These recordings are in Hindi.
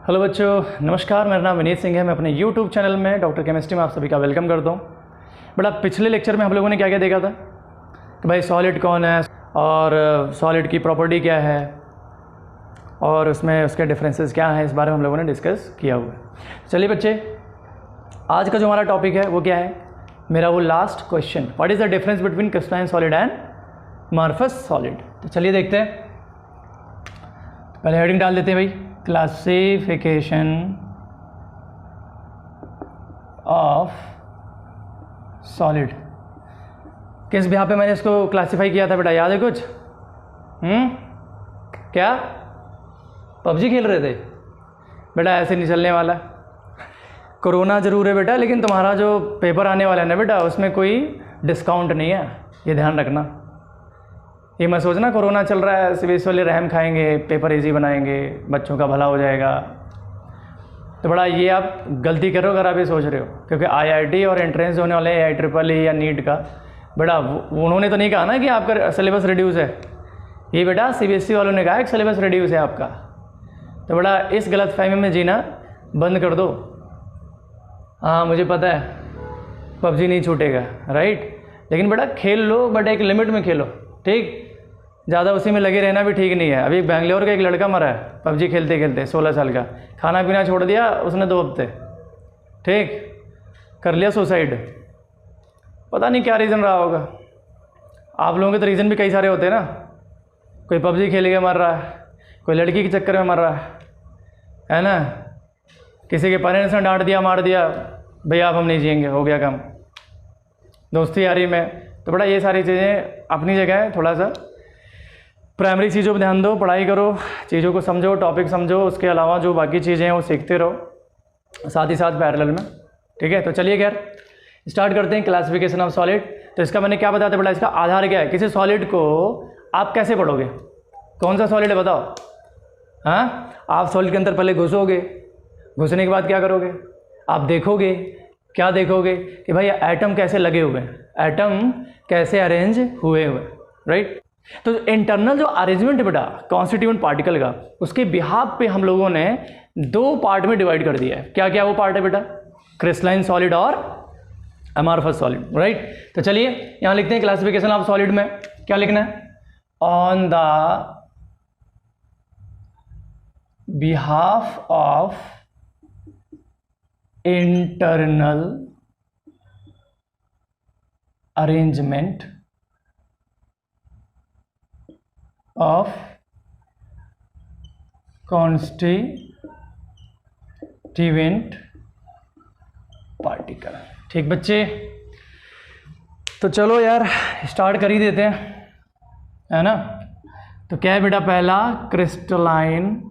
हेलो बच्चों, नमस्कार। मेरा नाम विनीत सिंह है। मैं अपने यूट्यूब चैनल में डॉक्टर केमिस्ट्री में आप सभी का वेलकम करता हूँ। बड़ा पिछले लेक्चर में हम लोगों ने क्या क्या देखा था कि भाई सॉलिड कौन है और सॉलिड की प्रॉपर्टी क्या है और उसमें उसके डिफरेंसेस क्या हैं, इस बारे में हम लोगों ने डिस्कस किया हुआ है। चलिए बच्चे, आज का जो हमारा टॉपिक है वो क्या है, मेरा वो last question, what is the difference between crystalline solid and amorphous solid. तो चलिए देखते हैं। पहले हेडिंग डाल देते हैं भाई, क्लासिफिकेशन ऑफ सॉलिड। किस बिहाफ पे मैंने इसको क्लासिफाई किया था बेटा, याद है कुछ? क्या पबजी खेल रहे थे बेटा? ऐसे नहीं चलने वाला। कोरोना ज़रूर है बेटा, लेकिन तुम्हारा जो पेपर आने वाला है ना बेटा, उसमें कोई डिस्काउंट नहीं है, ये ध्यान रखना। ये मत सोचना कोरोना चल रहा है सीबीएसई वाले रहम खाएंगे, पेपर इजी बनाएंगे, बच्चों का भला हो जाएगा। तो बड़ा ये आप गलती करो अगर आप ये सोच रहे हो, क्योंकि आईआईटी और एंट्रेंस होने वाले हैं IEEE या नीट का, बेटा उन्होंने तो नहीं कहा ना कि आपका सिलेबस रिड्यूस है। ये बेटा सीबीएसई वालों ने कहा कि सिलेबस रिड्यूस है आपका। तो बड़ा इस गलतफहमी में जीना बंद कर दो। हाँ मुझे पता है पबजी नहीं छूटेगा, राइट, लेकिन बेटा खेल लो, बट एक लिमिट में खेलो, ठीक। ज़्यादा उसी में लगे रहना भी ठीक नहीं है। अभी बेंगलोर का एक लड़का मरा है पबजी खेलते खेलते, 16 साल का, खाना पीना छोड़ दिया उसने 2 हफ्ते, ठीक, कर लिया सुसाइड। पता नहीं क्या रीज़न रहा होगा। आप लोगों के तो रीज़न भी कई सारे होते हैं ना, कोई पबजी खेल के मर रहा है, कोई लड़की के चक्कर में मर रहा है ना, किसी के पेरेंट्स ने डांट दिया मार दिया, भैया आप हम नहीं जिएंगे, हो गया काम, दोस्ती यारी में। तो बड़ा ये सारी चीज़ें अपनी जगह है, थोड़ा सा प्राइमरी चीज़ों पर ध्यान दो, पढ़ाई करो, चीज़ों को समझो, टॉपिक समझो, उसके अलावा जो बाकी चीज़ें हैं वो सीखते रहो साथ ही साथ पैरेलल में, ठीक है। तो चलिए खैर स्टार्ट करते हैं क्लासिफिकेशन ऑफ सॉलिड। तो इसका मैंने क्या बताया था बेटा, इसका आधार क्या है, किसी सॉलिड को आप कैसे पढ़ोगे, कौन सा सॉलिड है बताओ। हाँ, आप सॉलिड के अंदर पहले घुसोगे, घुसने के बाद क्या करोगे, आप देखोगे, क्या देखोगे कि भाई एटम कैसे लगे हुए हैं, एटम कैसे अरेंज हुए हुए, राइट। तो इंटरनल जो अरेंजमेंट है बेटा कॉन्स्टिट्यूएंट पार्टिकल का, उसके बिहाफ पे हम लोगों ने 2 पार्ट में डिवाइड कर दिया है। क्या क्या वो पार्ट है बेटा, क्रिस्टलाइन सॉलिड और अमॉर्फस सॉलिड, राइट। तो चलिए यहां लिखते हैं क्लासिफिकेशन ऑफ सॉलिड में क्या लिखना है, on the behalf of internal arrangement of constituent particle, ठीक बच्चे। तो चलो यार स्टार्ट कर ही देते हैं, है ना। तो क्या है बेटा, पहला क्रिस्टलाइन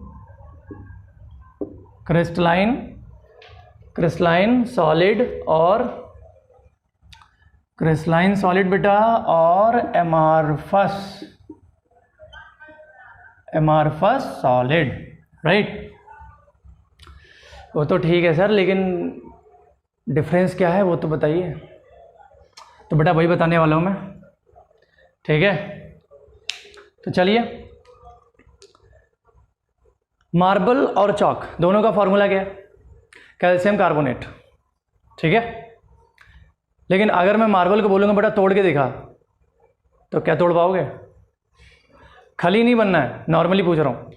सॉलिड और क्रिस्टलाइन सॉलिड बेटा और अमॉर्फस सॉलिड, राइट। वो तो ठीक है सर, लेकिन डिफरेंस क्या है वो तो बताइए। तो बेटा वही बताने वाला हूँ मैं, ठीक है। तो चलिए, मार्बल और चॉक दोनों का फॉर्मूला क्या है, कैल्शियम कार्बोनेट, ठीक है। लेकिन अगर मैं मार्बल को बोलूँगा बेटा तोड़ के दिखा, तो क्या तोड़ पाओगे? खली नहीं बनना है, नॉर्मली पूछ रहा हूँ।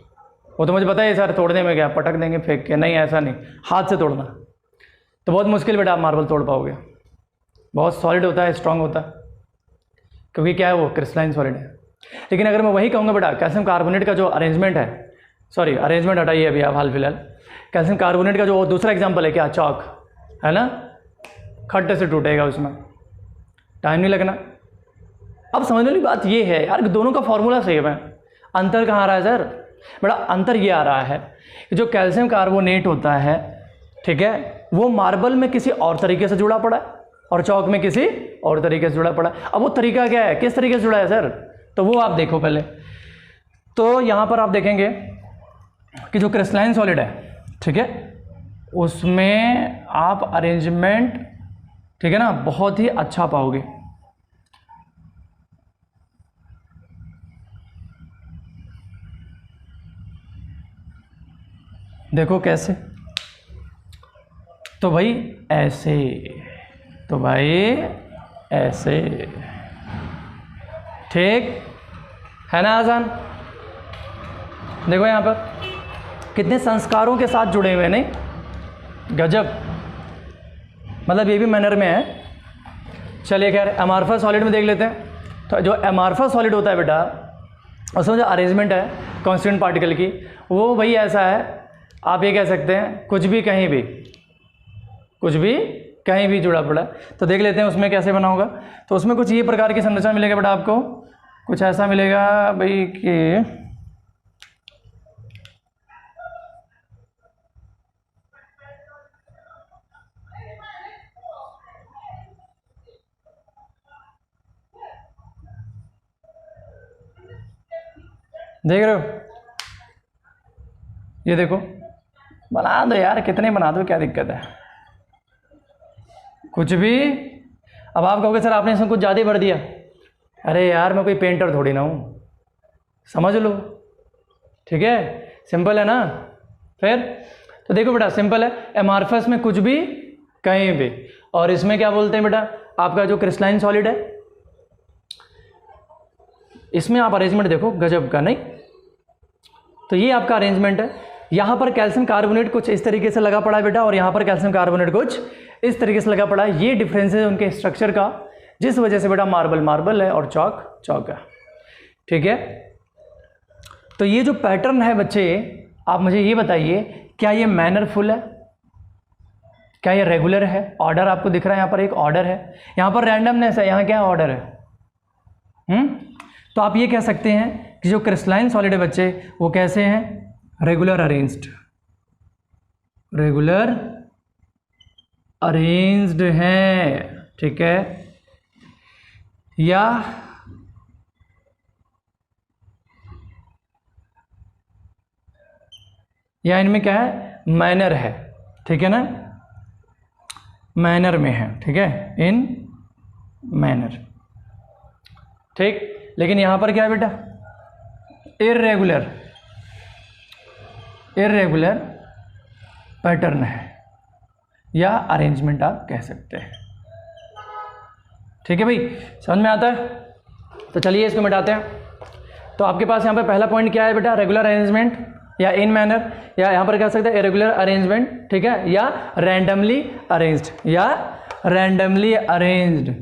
वो तो मुझे पता है सर तोड़ने में क्या, पटक देंगे फेंक के, नहीं ऐसा नहीं, हाथ से तोड़ना। तो बहुत मुश्किल बेटा आप मार्बल तोड़ पाओगे, बहुत सॉलिड होता है, स्ट्रांग होता है, क्योंकि क्या है वो क्रिस्टलाइन सॉलिड है। लेकिन अगर मैं वही कहूँगा बेटा कैल्शियम कार्बोनेट का जो अरेंजमेंट है, सॉरी अरेंजमेंट हटाइए अभी आप हाल फिलहाल, कैल्शियम कार्बोनेट का जो दूसरा एग्जाम्पल है क्या, चॉक, है ना, खट्टे से टूटेगा, उसमें टाइम नहीं लगना। अब समझने वाली बात ये है यार, दोनों का फॉर्मूला सेम है, अंतर कहाँ आ रहा है सर? बड़ा अंतर ये आ रहा है कि जो कैल्शियम कार्बोनेट होता है, ठीक है, वो मार्बल में किसी और तरीके से जुड़ा पड़ा है और चौक में किसी और तरीके से जुड़ा पड़ा है। अब वो तरीका क्या है, किस तरीके से जुड़ा है सर, तो वो आप देखो पहले। तो यहाँ पर आप देखेंगे कि जो क्रिस्टलाइन सॉलिड है, ठीक है, उसमें आप अरेंजमेंट, ठीक है ना, बहुत ही अच्छा पाओगे। देखो कैसे, तो भाई ऐसे, तो भाई ऐसे, ठीक है ना, आसान। देखो यहाँ पर कितने संस्कारों के साथ जुड़े हुए, नहीं? गजब, मतलब ये भी मैनर में है। चलिए खैर, एमार्फस सॉलिड में देख लेते हैं। तो जो एमार्फस सॉलिड होता है बेटा, उसमें जो अरेंजमेंट है कॉन्स्टिट्यूएंट पार्टिकल की, वो भाई ऐसा है, आप ये कह सकते हैं कुछ भी कहीं भी, कुछ भी कहीं भी जुड़ा पड़ा है। तो देख लेते हैं उसमें कैसे बना होगा। तो उसमें कुछ ये प्रकार की संरचना मिलेगा बेटा आपको, कुछ ऐसा मिलेगा भाई कि देख रहे हो, ये देखो, बना दो यार, कितने बना दो, क्या दिक्कत है, कुछ भी। अब आप कहोगे सर आपने इसमें कुछ ज़्यादा ही भर दिया। अरे यार मैं कोई पेंटर थोड़ी ना हूँ, समझ लो, ठीक है, सिंपल है ना। फिर तो देखो बेटा सिंपल है, एमार्फस में कुछ भी कहीं भी, और इसमें क्या बोलते हैं बेटा, आपका जो क्रिस्टलाइन सॉलिड है, इसमें आप अरेंजमेंट देखो गजब का, नहीं? तो ये आपका अरेंजमेंट है। यहाँ पर कैल्शियम कार्बोनेट कुछ इस तरीके से लगा पड़ा है बेटा, और यहाँ पर कैल्शियम कार्बोनेट कुछ इस तरीके से लगा पड़ा है। ये डिफरेंस है उनके स्ट्रक्चर का, जिस वजह से बेटा मार्बल मार्बल है और चौक चौक है, ठीक है। तो ये जो पैटर्न है बच्चे, आप मुझे ये बताइए, क्या ये मैनरफुल है, क्या ये रेगुलर है? ऑर्डर आपको दिख रहा है, यहाँ पर एक ऑर्डर है, यहाँ पर रैंडमनेस है, यहाँ क्या ऑर्डर है? तो आप ये कह सकते हैं कि जो क्रिस्टलाइन सॉलिड है बच्चे, वो कैसे हैं? रेगुलर अरेंज्ड, रेगुलर अरेंज्ड हैं, ठीक है। या इनमें क्या है? मैनर है, ठीक है ना, मैनर में है, ठीक है, इन मैनर, ठीक। लेकिन यहां पर क्या है बेटा? इर्रेगुलर, इर्रेगुलर पैटर्न है, या अरेंजमेंट आप कह सकते हैं, ठीक है भाई, समझ में आता है? तो चलिए इसको मिटाते हैं। तो आपके पास यहाँ पे पहला पॉइंट क्या है बेटा? रेगुलर अरेंजमेंट या इन मैनर, या यहाँ पर कह सकते हैं इरेगुलर अरेंजमेंट, ठीक है, या रैंडमली अरेंज्ड, या रैंडमली अरेंज्ड,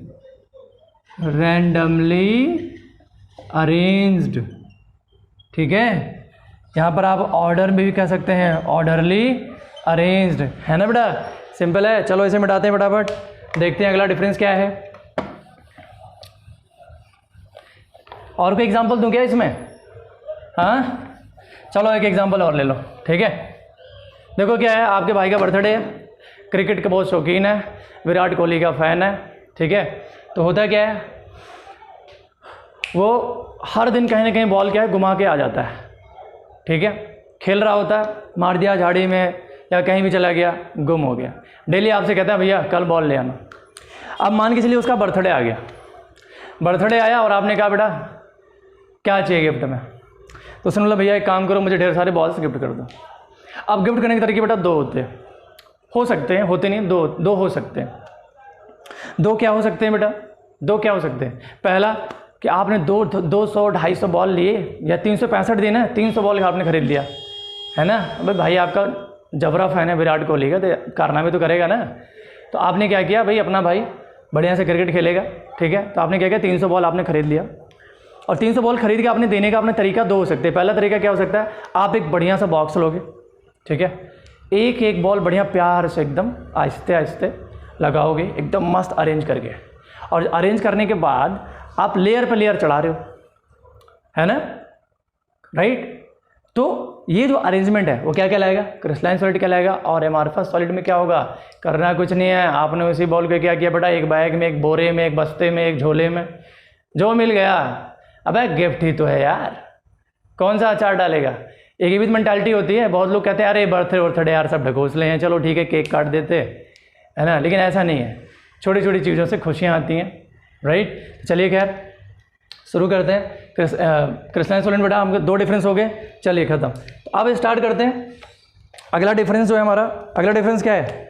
रैंडमली अरेंज्ड, ठीक है। यहाँ पर आप ऑर्डर में भी कह सकते हैं, ऑर्डरली अरेंज्ड, है ना बेटा? सिंपल है। चलो इसे मिटाते हैं फटाफट, देखते हैं अगला डिफरेंस क्या है। और कोई एग्जांपल दूं क्या इसमें? हाँ चलो एक एग्जांपल और ले लो, ठीक है। देखो क्या है, आपके भाई का बर्थडे है, क्रिकेट का बहुत शौकीन है, विराट कोहली का फ़ैन है, ठीक है। तो होता क्या है, वो हर दिन कहीं ना कहीं बॉल क्या है घुमा के आ जाता है, ठीक है। खेल रहा होता है, मार दिया झाड़ी में या कहीं भी चला गया, गुम हो गया। डेली आपसे कहता है भैया कल बॉल ले आना। अब मान के चलिए उसका बर्थडे आ गया, बर्थडे आया और आपने कहा बेटा क्या चाहिए गिफ्ट में? तो उसने बोला भैया एक काम करो, मुझे ढेर सारे बॉल्स गिफ्ट कर दो। अब गिफ्ट करने के तरीके बेटा दो होते हैं, हो सकते हैं, होते नहीं, दो हो सकते हैं। दो क्या हो सकते हैं बेटा? दो क्या हो सकते हैं? पहला कि आपने 200-250 बॉल लिए, या 365 दिन है, 300 बॉल का आपने खरीद लिया, है ना। भाई भाई आपका जबरा फैन है विराट कोहली का, तो कारनामे तो करेगा ना। तो आपने क्या किया, भाई अपना भाई बढ़िया से क्रिकेट खेलेगा, ठीक है। तो आपने क्या किया, 300 बॉल आपने खरीद लिया, और 300 बॉल खरीद के आपने देने का अपने तरीका दो हो सकते हैं। पहला तरीका क्या हो सकता है, आप एक बढ़िया सा बॉक्स लोगे, ठीक है, एक एक बॉल बढ़िया प्यार से एकदम आहिस्ते आहिस्ते लगाओगे, एकदम मस्त अरेंज करके, और अरेंज करने के बाद आप लेयर पे लेयर चढ़ा रहे हो, है ना, राइट। तो ये जो अरेंजमेंट है वो क्या कहलाएगा? क्रिस्टलाइन सॉलिड कहलाएगा। और एमार्फस सॉलिड में क्या होगा? करना कुछ नहीं है, आपने उसी बॉल को क्या किया बेटा, एक बैग में, एक बोरे में, एक बस्ते में, एक झोले में, जो मिल गया, अबे गिफ्ट ही तो है यार, कौन सा अचार डालेगा। एक ही मेंटालिटी होती है, बहुत लोग कहते हैं अरे बर्थडे यार सब ढकोसले हैं, चलो ठीक है केक काट देते, है ना, लेकिन ऐसा नहीं है, छोटी छोटी चीज़ों से खुशियाँ आती हैं, राइट। चलिए खैर शुरू करते हैं। क्रिस्टलाइन सॉलिड बेटा हमको दो डिफरेंस हो गए, चलिए ख़त्म। तो अब स्टार्ट करते हैं अगला डिफरेंस जो है हमारा, अगला डिफरेंस क्या है?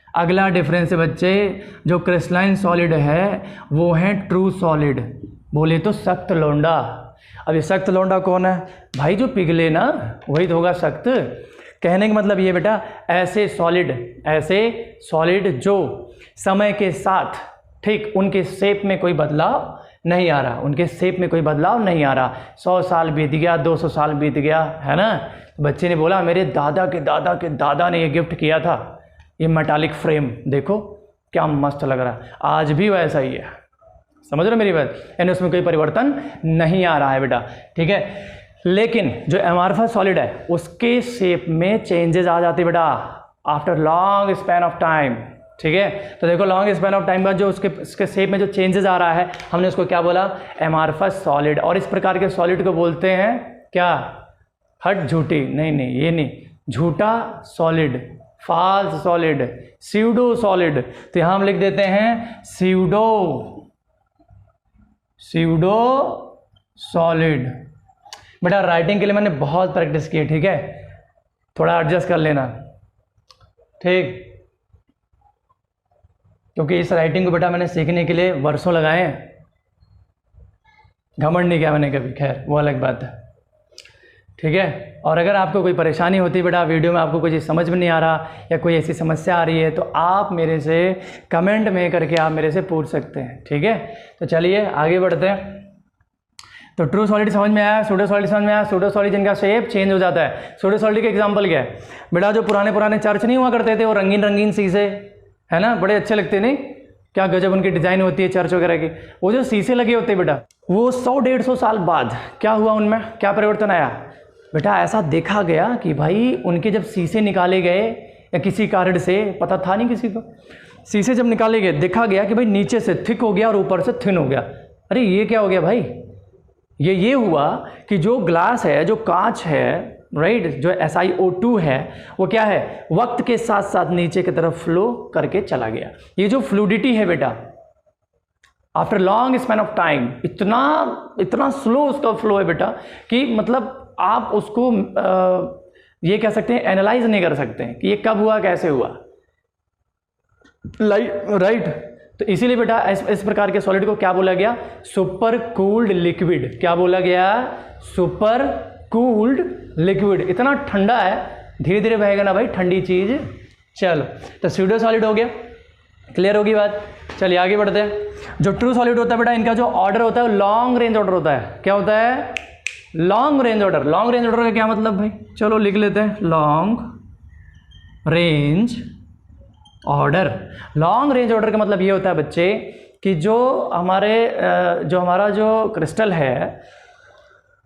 अगला डिफरेंस है बच्चे, जो क्रिस्टलाइन सॉलिड है वो है ट्रू सॉलिड, बोले तो सख्त लौंडा। अब ये सख्त लौंडा कौन है भाई? जो पिघले ना वही तो होगा सख्त। कहने का मतलब ये बेटा, ऐसे सॉलिड जो समय के साथ ठीक उनके शेप में कोई बदलाव नहीं आ रहा, उनके शेप में कोई बदलाव नहीं आ रहा। 100 साल बीत गया, 200 साल बीत गया, है ना, बच्चे ने बोला मेरे दादा के दादा के दादा ने ये गिफ्ट किया था, ये मेटालिक फ्रेम देखो क्या मस्त लग रहा है, आज भी वैसा ही है। समझ रहे हो मेरी बात? यानी उसमें कोई परिवर्तन नहीं आ रहा है बेटा, ठीक है। लेकिन जो एमॉर्फस सॉलिड है उसके शेप में चेंजेस आ जाते बेटा after long span of time, ठीक है। तो देखो लॉन्ग स्पैन ऑफ टाइम बाद जो उसके शेप में जो चेंजेस आ रहा है, हमने उसको क्या बोला? Amorphous solid. और इस प्रकार के सॉलिड को बोलते हैं क्या? हट झूठी, नहीं ये नहीं, झूठा solid, false solid, pseudo solid. तो यहां हम लिख देते हैं स्यूडो सॉलिड। बेटा राइटिंग के लिए मैंने बहुत प्रैक्टिस की है, ठीक है, थोड़ा एडजस्ट कर लेना, ठीक, क्योंकि इस राइटिंग को बेटा मैंने सीखने के लिए वर्षों लगाए हैं, घमंड नहीं किया मैंने कभी, खैर वो अलग बात है, ठीक है। और अगर आपको कोई परेशानी होती है बेटा, वीडियो में आपको कोई चीज़ समझ में नहीं आ रहा या कोई ऐसी समस्या आ रही है, तो आप मेरे से कमेंट में करके आप मेरे से पूछ सकते हैं, ठीक है। तो चलिए आगे बढ़ते हैं। तो ट्रू सॉलिड समझ में आया, सूडो सॉलिड समझ में आया। सूडो सॉलिड जिनका शेप चेंज हो जाता है। सूडो सॉलिड के एग्जांपल क्या है बेटा? जो पुराने चर्च नहीं हुआ करते थे, वो रंगीन शीशे, है ना, बड़े अच्छे लगते नहीं, क्या गजब उनकी डिजाइन होती है चर्च वगैरह की। वो जो शीशे लगे होते हैं बेटा, वो 100-150 साल बाद क्या हुआ, उनमें क्या परिवर्तन आया बेटा? ऐसा देखा गया कि भाई उनके जब शीशे निकाले गए या किसी कारण से, पता था नहीं किसी को, शीशे जब निकाले गए देखा गया कि भाई नीचे से थिक हो गया और ऊपर से थिन हो गया। अरे ये क्या हो गया भाई? ये हुआ कि जो ग्लास है, जो कांच है, राइट, जो SiO2 है, वो क्या है, वक्त के साथ साथ नीचे की तरफ फ्लो करके चला गया। ये जो फ्लूडिटी है बेटा, after long span of time इतना स्लो उसका फ्लो है बेटा कि मतलब आप उसको ये कह सकते हैं एनालाइज नहीं कर सकते कि ये कब हुआ, कैसे हुआ, राइट। तो इसीलिए बेटा इस प्रकार के सॉलिड को क्या बोला गया? Super cooled liquid. क्या बोला गया? Super cooled liquid. इतना ठंडा है, धीरे धीरे बहेगा ना भाई ठंडी चीज। चलो, तो स्यूडो सॉलिड हो गया, क्लियर होगी बात। चलिए आगे बढ़ते हैं। जो ट्रू सॉलिड होता है बेटा, इनका जो ऑर्डर होता है लॉन्ग रेंज ऑर्डर होता है। क्या होता है? Long range order. Long range order का क्या मतलब भाई? चलो लिख लेते हैं, long range order. Long range order का मतलब ये होता है बच्चे कि जो हमारा जो क्रिस्टल है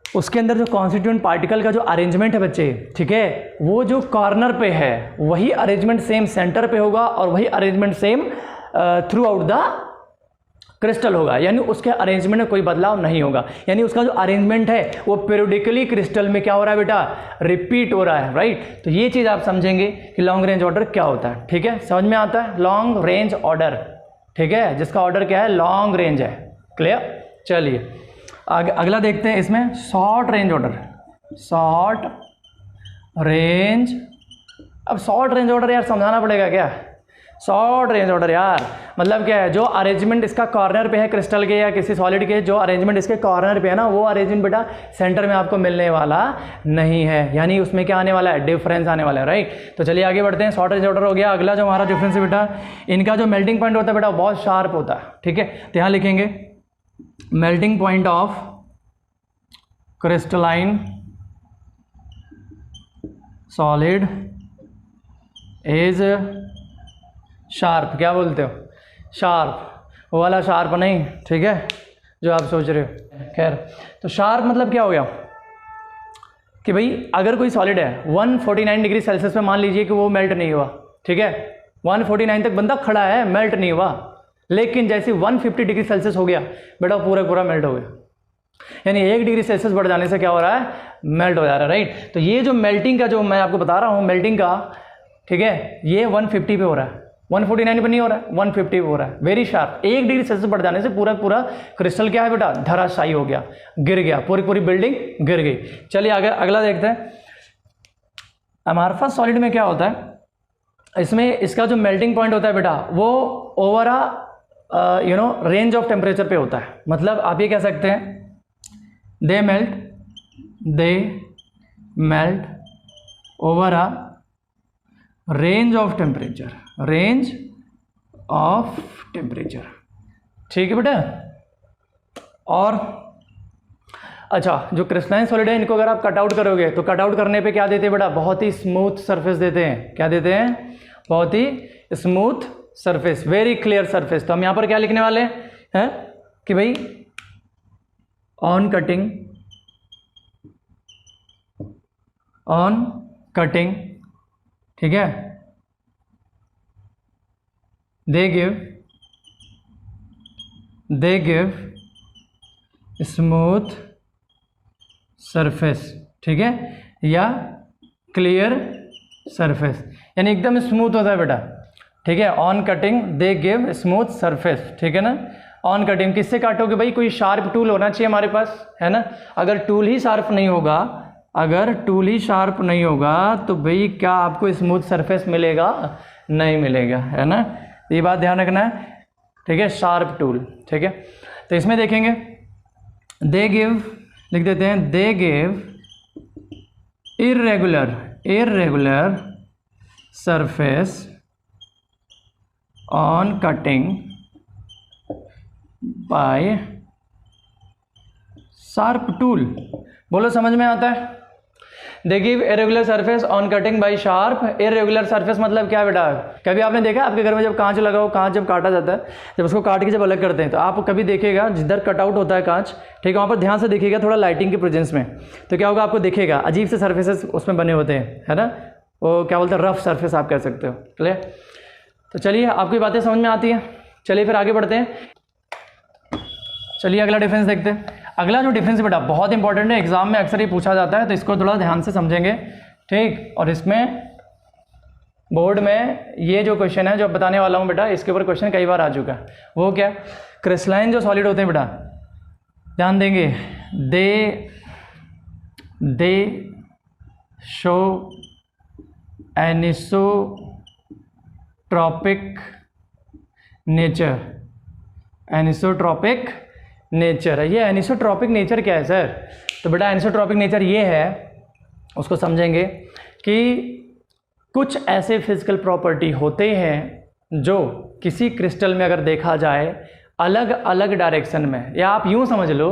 उसके अंदर जो कॉन्स्टिट्यूएंट पार्टिकल का जो अरेंजमेंट है बच्चे, ठीक है, वो जो कॉर्नर पे है वही अरेंजमेंट सेम सेंटर पे होगा और वही arrangement same through out the crystal होगा। यानी उसके अरेंजमेंट में कोई बदलाव नहीं होगा। यानी उसका जो अरेंजमेंट है वो पीरियोडिकली क्रिस्टल में क्या हो रहा है बेटा? रिपीट हो रहा है, राइट। तो ये चीज़ आप समझेंगे कि लॉन्ग रेंज ऑर्डर क्या होता है, ठीक है, समझ में आता है। लॉन्ग रेंज ऑर्डर, ठीक है, जिसका ऑर्डर क्या है? लॉन्ग रेंज है, क्लियर। चलिए अगला देखते हैं इसमें, short range order. Short range, अब शॉर्ट रेंज ऑर्डर यार समझाना पड़ेगा क्या? शॉर्ट रेंज ऑर्डर यार मतलब क्या है? जो अरेंजमेंट इसका कॉर्नर पे है क्रिस्टल के या किसी सॉलिड के, जो अरेंजमेंट इसके कॉर्नर पे है ना, वो अरेंजमेंट बेटा सेंटर में आपको मिलने वाला नहीं है। यानी उसमें क्या आने वाला है? डिफरेंस आने वाला है, राइट। तो चलिए आगे बढ़ते हैं। शॉर्ट रेंज ऑर्डर हो गया। अगला जो हमारा डिफरेंस है बेटा, इनका जो मेल्टिंग पॉइंट होता है बेटा बहुत शार्प होता है, ठीक है। तो यहाँ लिखेंगे melting point of crystalline solid is sharp. क्या बोलते हो? शार्प, वो वाला शार्प नहीं, ठीक है, जो आप सोच रहे हो। खैर, तो शार्प मतलब क्या हो गया कि भाई अगर कोई सॉलिड है 149 डिग्री सेल्सियस पे, मान लीजिए कि वो मेल्ट नहीं हुआ, ठीक है, 149 तक बंदा खड़ा है, मेल्ट नहीं हुआ, लेकिन जैसे 150 डिग्री सेल्सियस हो गया बेटा, पूरा मेल्ट हो गया। यानी 1 डिग्री सेल्सियस बढ़ जाने से क्या हो रहा है? मेल्ट हो जा रहा है, राइट। तो ये जो मेल्टिंग का जो मैं आपको बता रहा हूँ मेल्टिंग का, ठीक है, ये 150 पे हो रहा है, 149 पे नहीं हो रहा है, 150 पे हो रहा है। Very sharp. 1 डिग्री सेल्सियस बढ़ जाने से पूरा क्रिस्टल क्या है बेटा? धराशायी हो गया, गिर गया, पूरी बिल्डिंग गिर गई। चलिए आगे अगला देखते हैं। अमारफस सॉलिड में क्या होता है, इसमें इसका जो मेल्टिंग पॉइंट होता है बेटा वो ओवर रेंज ऑफ टेम्परेचर पे होता है। मतलब आप ये कह सकते हैं they melt over a range of temperature, ठीक है बेटा। और अच्छा, जो क्रिस्टलाइन सॉलिड है इनको अगर आप कट आउट करोगे तो कट आउट करने पे क्या देते हैं बेटा, बहुत ही स्मूथ सरफेस देते हैं। क्या देते हैं? बहुत ही smooth surface, very clear surface. तो हम यहां पर क्या लिखने वाले हैं कि भाई ऑन कटिंग, ठीक है, दे गिव स्मूथ सरफेस, ठीक है, या क्लियर सरफेस, यानी एकदम स्मूथ होता है बेटा, ठीक है। On cutting they give smooth surface, ठीक है ना। ऑन कटिंग किससे काटोगे भाई, कोई शार्प टूल होना चाहिए हमारे पास, है ना। अगर टूल ही शार्प नहीं होगा तो भाई क्या आपको स्मूथ सरफेस मिलेगा? नहीं मिलेगा, है ना। ये बात ध्यान रखना है, ठीक है। शार्प टूल, ठीक है। तो इसमें देखेंगे दे गिव, लिख देते हैं they give irregular surface on cutting bye sharp tool. बोलो समझ में आता है? They give irregular surface on cutting bye sharp. Irregular surface मतलब क्या बेटा, कभी आपने देखा आपके घर में जब कांच लगा हो, कांच जब काटा जाता है, जब उसको काट के जब अलग करते हैं तो आप कभी देखिएगा जिधर कटआउट होता है कांच, ठीक है, वहाँ पर ध्यान से देखिएगा थोड़ा लाइटिंग के प्रेजेंस में, तो क्या होगा आपको दिखेगा अजीब से सर्फेसेस उसमें बने होते हैं, है ना। वो क्या बोलते हैं, रफ सरफेस आप कह सकते हो। क्लियर? तो चलिए आपकी बातें समझ में आती हैं, चलिए फिर आगे बढ़ते हैं। चलिए अगला डिफरेंस देखते हैं। अगला जो डिफरेंस बेटा बहुत इंपॉर्टेंट है, एग्जाम में अक्सर ये पूछा जाता है, तो इसको थोड़ा ध्यान से समझेंगे, ठीक। और इसमें बोर्ड में ये जो क्वेश्चन है जो बताने वाला हूँ बेटा, इसके ऊपर क्वेश्चन कई बार आ चुका है। वो क्या, क्रिस्टलाइन जो सॉलिड होते हैं बेटा, ध्यान देंगे, दे शो एनिसोट्रॉपिक नेचर है। ये एनिसोट्रॉपिक नेचर क्या है सर? तो बेटा एनिसोट्रॉपिक नेचर ये है, उसको समझेंगे कि कुछ ऐसे फिजिकल प्रॉपर्टी होते हैं जो किसी क्रिस्टल में अगर देखा जाए अलग अलग डायरेक्शन में, या आप यूं समझ लो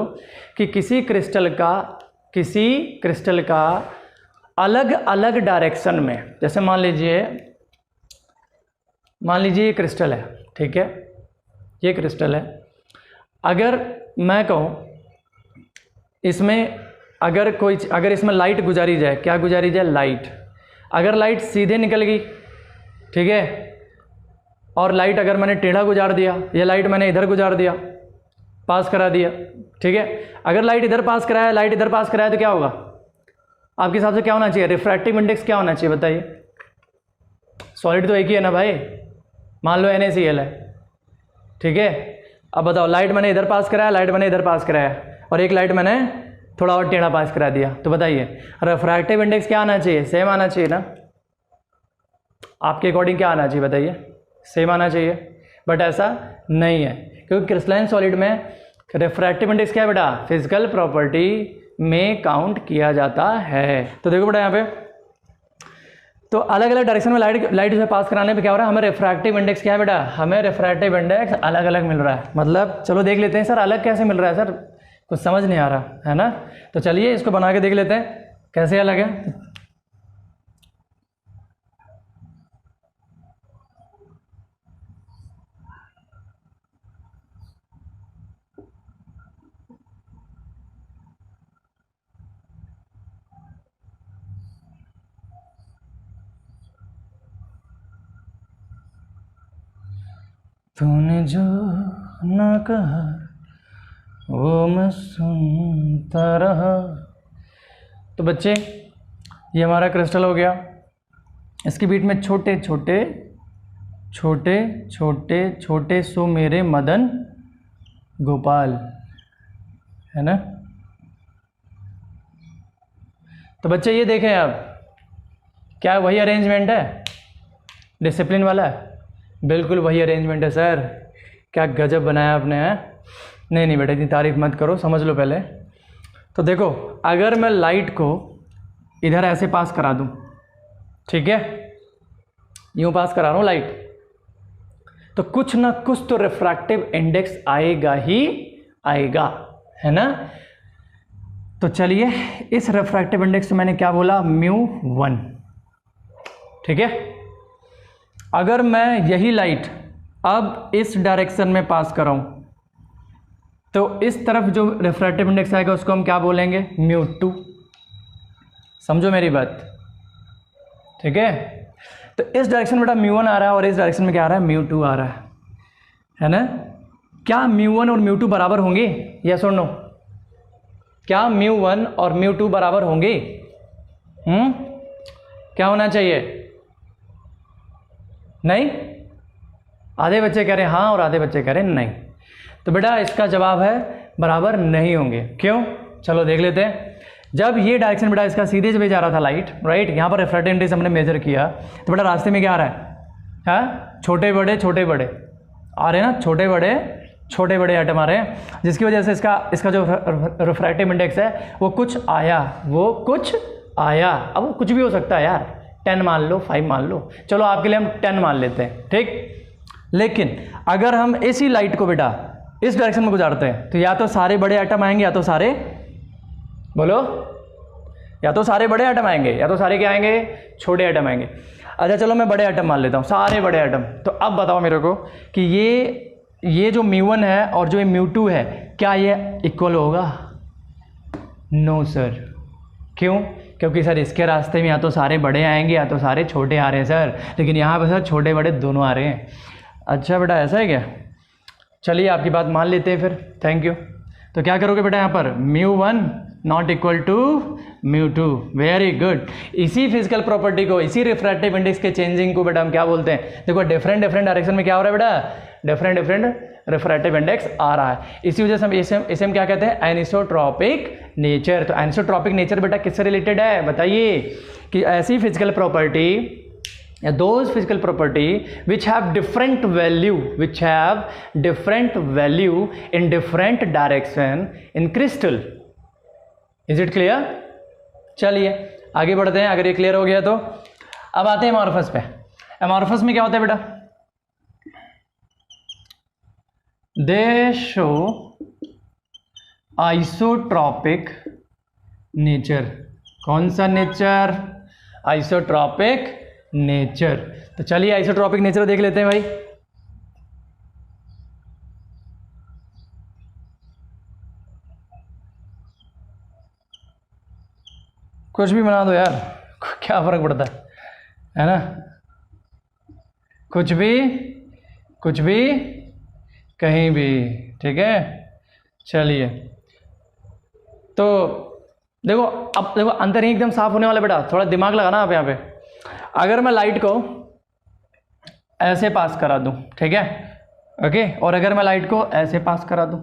कि किसी क्रिस्टल का अलग अलग डायरेक्शन में, जैसे मान लीजिए ये क्रिस्टल है, ठीक है, ये क्रिस्टल है। अगर मैं कहूँ इसमें अगर इसमें लाइट गुजारी जाए, क्या गुजारी जाए? लाइट। अगर लाइट सीधे निकल गई, ठीक है, और लाइट अगर मैंने टेढ़ा गुजार दिया, या लाइट मैंने इधर गुजार दिया, पास करा दिया, ठीक है, अगर लाइट इधर पास कराया, लाइट इधर पास कराया, तो क्या होगा आपके हिसाब से? क्या होना चाहिए? रिफ्रैक्टिव इंडेक्स क्या होना चाहिए बताइए? सॉलिड तो एक ही है ना भाई, मान लो NaCl है, ठीक है। अब बताओ, लाइट मैंने इधर पास कराया, लाइट मैंने इधर पास कराया, और एक लाइट मैंने थोड़ा और टेढ़ा पास करा दिया, तो बताइए रिफ्रैक्टिव इंडेक्स क्या आना चाहिए? सेम आना चाहिए ना। आपके अकॉर्डिंग क्या आना चाहिए बताइए? सेम आना चाहिए, बट ऐसा नहीं है, क्योंकि क्रिस्टलाइन सॉलिड में रिफ्रैक्टिव इंडेक्स क्या है बेटा? फिजिकल प्रॉपर्टी में काउंट किया जाता है। तो देखो बेटा यहाँ पे, तो अलग अलग डायरेक्शन में लाइट जो पास कराने पे क्या हो रहा है, हमें रिफ्रैक्टिव इंडेक्स क्या है बेटा? हमें रिफ्रैक्टिव इंडेक्स अलग अलग मिल रहा है। मतलब चलो देख लेते हैं सर अलग कैसे मिल रहा है, सर कुछ समझ नहीं आ रहा है ना। तो चलिए इसको बना के देख लेते हैं कैसे अलग है। तूने जो ना कहा वो मैं सुनता रहा। तो बच्चे ये हमारा क्रिस्टल हो गया, इसके बीच में छोटे छोटे सो मेरे मदन गोपाल, है ना। तो बच्चे ये देखें आप, क्या वही अरेंजमेंट है डिसिप्लिन वाला? बिल्कुल वही अरेंजमेंट है सर। क्या गजब बनाया आपने, है? नहीं नहीं बेटा, इतनी तारीफ मत करो, समझ लो पहले। तो देखो, अगर मैं लाइट को इधर ऐसे पास करा दूं, ठीक है, यूं पास करा रहा हूं लाइट, तो कुछ ना कुछ तो रिफ्रैक्टिव इंडेक्स आएगा ही आएगा, है ना? तो चलिए, इस रिफ्रैक्टिव इंडेक्स को मैंने क्या बोला? μ1, ठीक है। अगर मैं यही लाइट अब इस डायरेक्शन में पास कराऊं, तो इस तरफ जो रिफ्रैक्टिव इंडेक्स आएगा उसको हम क्या बोलेंगे? μ2। समझो मेरी बात, ठीक है। तो इस डायरेक्शन में बेटा μ1 आ रहा है और इस डायरेक्शन में क्या आ रहा है? μ2 आ रहा है ना? क्या μ1 और μ2 बराबर होंगे? यस और नो? क्या μ1 और μ2 बराबर होंगे? क्या होना चाहिए? नहीं? आधे बच्चे कह रहे हैं हाँ और आधे बच्चे कह रहे हैं नहीं। तो बेटा इसका जवाब है बराबर नहीं होंगे। क्यों? चलो देख लेते हैं। जब ये डायरेक्शन बेटा इसका सीधे जब जा रहा था लाइट, राइट, यहाँ पर रिफ्रैक्टिव इंडेक्स हमने मेजर किया, तो बेटा रास्ते में क्या आ रहा है? हाँ, छोटे बड़े आ रहे हैं ना, छोटे बड़े एटम आ रहे हैं, जिसकी वजह से इसका जो रिफ्रैक्टिव इंडेक्स है वो कुछ आया। अब वो कुछ भी हो सकता है यार, 10 मान लो, 5 मान लो, चलो आपके लिए हम 10 मान लेते हैं, ठीक। लेकिन अगर हम इसी लाइट को बेटा इस डायरेक्शन में गुजारते हैं, तो या तो सारे बड़े एटम आएंगे या तो सारे, बोलो, या तो सारे बड़े एटम आएंगे या तो सारे क्या आएंगे? छोटे एटम आएंगे। अच्छा चलो मैं बड़े एटम मान लेता हूँ, सारे बड़े एटम। तो अब बताओ मेरे को कि ये जो μ1 है और जो ये μ2 है, क्या ये इक्वल होगा? No sir. क्यों? क्योंकि सर इसके रास्ते में या तो सारे बड़े आएंगे या तो सारे छोटे आ रहे हैं सर, लेकिन यहाँ पर सर छोटे बड़े दोनों आ रहे हैं। अच्छा बेटा ऐसा है क्या? चलिए आपकी बात मान लेते हैं फिर, थैंक यू। तो क्या करोगे बेटा यहाँ पर? μ1 not equal to μ2। Very good. इसी फिजिकल प्रॉपर्टी को, इसी रिफ्रैक्टिव इंडेक्स के चेंजिंग को बेटा हम क्या बोलते हैं? देखो डिफरेंट डायरेक्शन में क्या हो रहा है बेटा? डिफरेंट रिफ्रैक्टिव इंडेक्स आ रहा है। इसी वजह से हम इसे हम क्या कहते हैं? Anisotropic nature. तो एनिसोट्रॉपिक नेचर बेटा किससे रिलेटेड है बताइए? कि ऐसी फिजिकल प्रॉपर्टी या those physical property which have different value in different direction in crystal. Is it clear? चलिए आगे बढ़ते हैं। अगर ये क्लियर हो गया तो अब आते हैं एमॉर्फस पे। एमॉर्फस में क्या होता है बेटा? दे शो आइसोट्रॉपिक नेचर। कौन सा नेचर? Isotropic nature. तो चलिए आइसोट्रॉपिक नेचर देख लेते हैं भाई। कुछ भी बना दो यार, क्या फर्क पड़ता है ना? कुछ भी कहीं भी, ठीक है। चलिए तो देखो, अब देखो अंतर ही एकदम साफ होने वाला बेटा, थोड़ा दिमाग लगाना आप यहाँ पे। अगर मैं लाइट को ऐसे पास करा दूं, ठीक है, ओके, और अगर मैं लाइट को ऐसे पास करा दूं,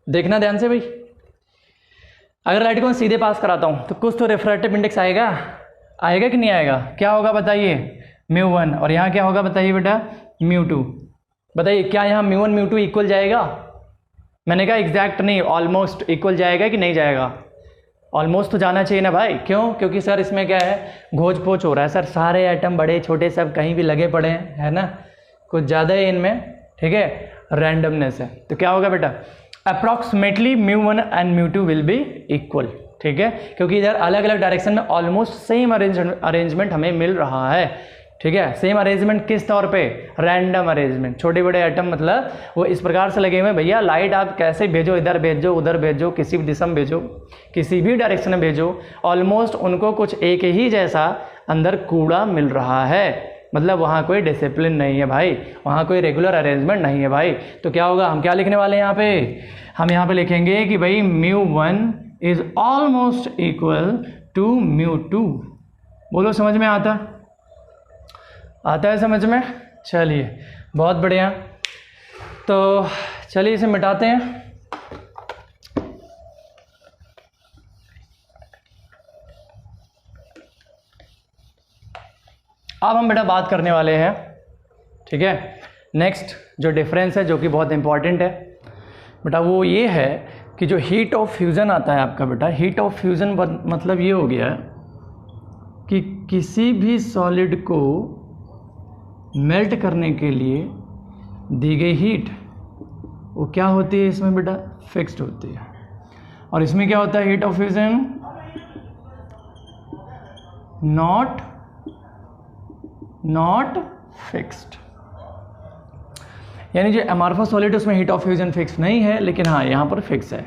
देखना ध्यान से भाई। अगर लाइट को मैं सीधे पास कराता हूं तो कुछ तो रिफ्रैक्टिव इंडेक्स आएगा कि नहीं आएगा? क्या होगा बताइए? μ1। और यहाँ क्या होगा बताइए बेटा? μ2। बताइए क्या यहाँ μ1 μ2 इक्वल जाएगा? मैंने कहा एग्जैक्ट नहीं, ऑलमोस्ट इक्वल जाएगा कि नहीं जाएगा? ऑलमोस्ट तो जाना चाहिए ना भाई। क्यों? क्योंकि सर इसमें क्या है? घोच पोच हो रहा है सर, सारे एटम बड़े छोटे सब कहीं भी लगे पड़े हैं, है ना? कुछ ज़्यादा है इनमें, ठीक है, रैंडमनेस है। तो क्या होगा बेटा? Approximately μ1 and μ2 will be equal, ठीक है, क्योंकि इधर अलग अलग डायरेक्शन में ऑलमोस्ट सेम अरेंजमेंट हमें मिल रहा है, ठीक है। सेम अरेंजमेंट किस तौर पे? Random arrangement. छोटे बड़े एटम मतलब वो इस प्रकार से लगे हुए हैं भैया, लाइट आप कैसे भेजो, इधर भेजो उधर भेजो, किसी भी दिशा में भेजो, किसी भी डायरेक्शन में भेजो, ऑलमोस्ट उनको कुछ एक ही जैसा अंदर कूड़ा मिल रहा है। मतलब वहाँ कोई डिसिप्लिन नहीं है भाई, वहाँ कोई रेगुलर अरेंजमेंट नहीं है भाई। तो क्या होगा? हम क्या लिखने वाले हैं यहाँ पे? हम यहाँ पे लिखेंगे कि भाई μ1 इज ऑलमोस्ट इक्वल टू μ2। बोलो समझ में आता है समझ में? चलिए बहुत बढ़िया। तो चलिए इसे मिटाते हैं। अब हम बेटा बात करने वाले हैं, ठीक है, नेक्स्ट जो डिफरेंस है जो कि बहुत इंपॉर्टेंट है बेटा, वो ये है कि जो हीट ऑफ फ्यूज़न आता है आपका बेटा, हीट ऑफ फ्यूज़न मतलब ये हो गया कि किसी भी सॉलिड को मेल्ट करने के लिए दी गई हीट वो क्या होती है इसमें बेटा, फिक्स्ड होती है। और इसमें क्या होता है, heat of fusion not fixed, यानी जो अमॉर्फस सॉलिड उसमें हीट ऑफ फ्यूजन फिक्स नहीं है, लेकिन हाँ यहाँ पर फिक्स है।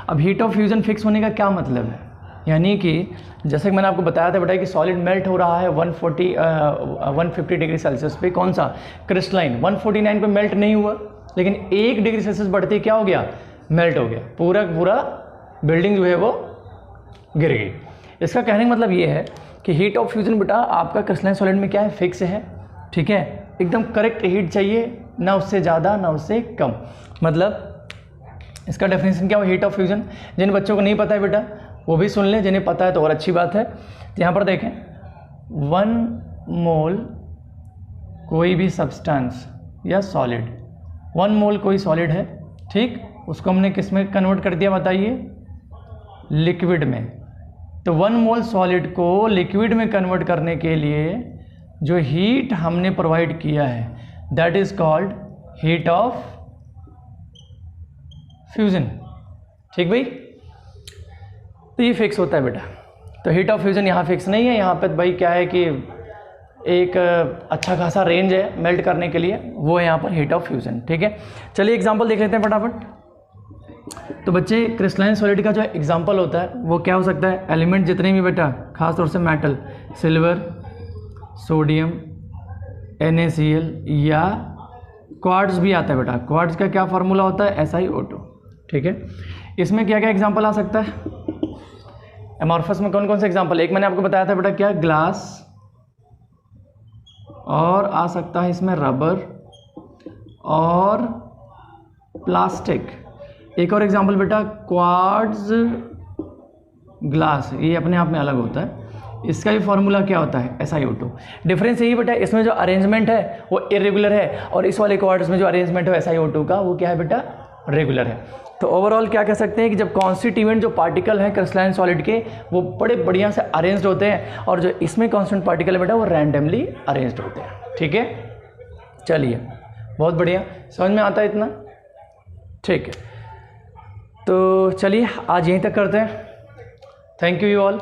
अब हीट ऑफ फ्यूजन फिक्स होने का क्या मतलब है, यानी कि जैसे कि मैंने आपको बताया था बेटा कि सॉलिड मेल्ट हो रहा है 150 डिग्री सेल्सियस पे, कौन सा, क्रिस्टलाइन। 149 पे मेल्ट नहीं हुआ, लेकिन 1 डिग्री सेल्सियस बढ़ते क्या हो गया, मेल्ट हो गया, पूरा बिल्डिंग जो है वो गिर गई। इसका कहने का मतलब ये है कि हीट ऑफ फ्यूजन बेटा आपका क्रिस्टलाइन सॉलिड में क्या है, फिक्स है, ठीक है, एकदम करेक्ट हीट चाहिए, ना उससे ज़्यादा ना उससे कम। मतलब इसका डेफिनेशन क्या हो, हीट ऑफ फ्यूजन। जिन बच्चों को नहीं पता है बेटा वो भी सुन लें, जिन्हें पता है तो और अच्छी बात है। यहाँ पर देखें 1 मोल कोई भी सब्सटेंस या सॉलिड, 1 मोल कोई सॉलिड है, ठीक, उसको हमने किस में कन्वर्ट कर दिया बताइए, लिक्विड में। तो 1 मोल सॉलिड को लिक्विड में कन्वर्ट करने के लिए जो हीट हमने प्रोवाइड किया है that is called heat of fusion, ठीक भाई। तो ये फिक्स होता है बेटा, तो हीट ऑफ फ्यूजन यहाँ फिक्स नहीं है, यहाँ पे भाई क्या है कि एक अच्छा खासा रेंज है मेल्ट करने के लिए, वो है यहाँ पर हीट ऑफ फ्यूजन, ठीक है। चलिए एग्जांपल देख लेते हैं फटाफट। तो बच्चे क्रिस्टलाइन सॉलिड का जो एग्जांपल होता है वो क्या हो सकता है, एलिमेंट जितने भी बेटा, खास तौर से मेटल, सिल्वर, सोडियम, NaCl या क्वार्ट्ज भी आता है बेटा। क्वार्ट्ज का क्या फार्मूला होता है, SiO2, ठीक है। इसमें क्या क्या एग्जांपल आ सकता है, एमॉर्फस में कौन कौन से एग्जांपल, एक मैंने आपको बताया था बेटा क्या, ग्लास, और आ सकता है इसमें रबर और प्लास्टिक। एक और एग्जांपल बेटा क्वार्ट्ज ग्लास, ये अपने आप में अलग होता है, इसका भी फार्मूला क्या होता है, SiO2। डिफरेंस यही बेटा, इसमें जो अरेंजमेंट है वो इरेगुलर है, और इस वाले क्वार्ट्ज में जो अरेंजमेंट है SiO2 का वो क्या है बेटा, रेगुलर है। तो ओवरऑल क्या कह सकते हैं कि जब कॉन्स्टिट्यूएंट जो पार्टिकल हैं क्रिस्टलाइन सॉलिड के वो बड़े बढ़िया से अरेंज्ड होते हैं, और जो इसमें कांस्टेंट पार्टिकल है बेटा वो रैंडमली अरेंज्ड होते हैं, ठीक है। चलिए बहुत बढ़िया, समझ में आता है इतना, ठीक है। तो चलिए आज यहीं तक करते हैं, थैंक यू ऑल।